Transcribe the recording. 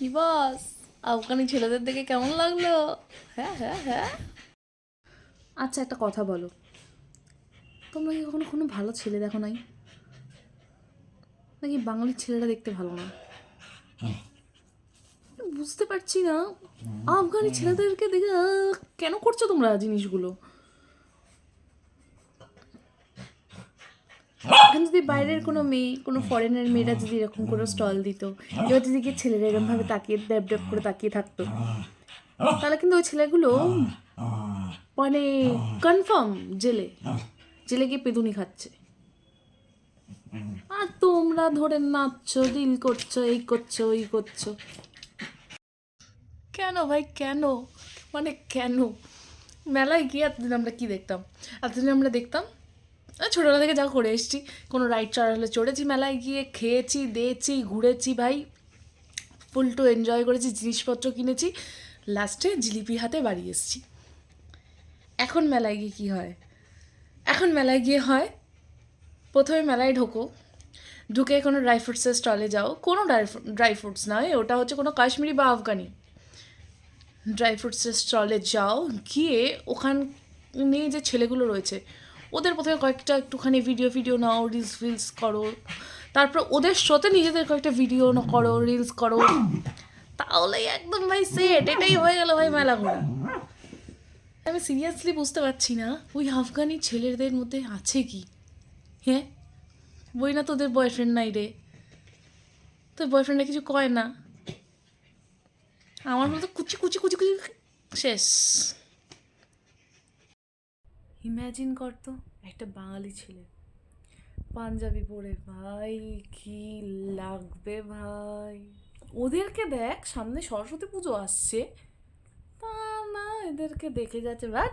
কি বস, আফগানি ছেলেদের দেখে কেমন লাগলো? হ্যাঁ হ্যাঁ হ্যাঁ। আচ্ছা একটা কথা বলো, তোমরা কি কখনো কোনো ভালো ছেলে দেখো নাই? নাকি বাঙালির ছেলেরা দেখতে ভালো না? বুঝতে পারছি না, আফগানি ছেলেদেরকে দেখে কেন করছো তোমরা জিনিসগুলো? এখন যদি বাইরের কোনো মেয়ে, কোনো ফরেনের মেয়েরা যদি এরকম কোনো স্টল দিত, এবার যদি গিয়ে ছেলেরা এরকমভাবে তাকিয়ে ড্যাব ড্যাব করে তাকিয়ে থাকতো, তাহলে কিন্তু ওই ছেলেগুলো মানে কনফার্ম জেলে জেলে গিয়ে পেদুনি খাচ্ছে। আর তোমরা ধরে নাচছো, রিল করছো, এই করছো ওই করছো। কেন ভাই কেন? মানে কেন? মেলায় গিয়ে এতদিন আমরা কি দেখতাম? এতদিন আমরা দেখতাম ছোটোবেলা থেকে যা করে এসেছি, কোনো রাইড চড়ালে চড়েছি, মেলায় গিয়ে খেয়েছি, দিয়েছি, ঘুরেছি ভাই, ফুল টু এনজয় করেছি, জিনিসপত্র কিনেছি, লাস্টে জিলিপি হাতে বাড়ি এসেছি। এখন মেলায় গিয়ে কী হয়? এখন মেলায় গিয়ে হয়, প্রথমে মেলায় ঢুকে কোনো ড্রাই ফ্রুটসের স্টলে যাও, কোনো ড্রাই ফ্রুটস নয়, ওটা হচ্ছে কোনো কাশ্মীরি বা আফগানি ড্রাই ফ্রুটসের স্টলে যাও, গিয়ে ওখানে যে ছেলেগুলো রয়েছে ওদের প্রথমে কয়েকটা একটুখানি ভিডিও নাও, রিলস করো, তারপর ওদের সাথে নিজেদের কয়েকটা ভিডিও করো, রিলস করো, তাহলেই একদম ভাই সেট, এটাই হয়ে গেল ভাই মেলা ঘোরা। আমি সিরিয়াসলি বুঝতে পারছি না ওই আফগানি ছেলেদের মধ্যে আছে কি? হ্যাঁ, বই না তোদের বয়ফ্রেন্ড নাই রে, তোর বয়ফ্রেন্ডরা কিছু কয় না? আমার মতো কুচি কুচি কুচি কুচি শেষ। ইম্যাজিন কর তো, একটা বাঙালি ছেলে পাঞ্জাবি পরে, ভাই কি লাগবে ভাই। ওদেরকে দেখ, সামনে সরস্বতী পুজো আসছে, তা না এদেরকে দেখে যাচ্ছে, বাট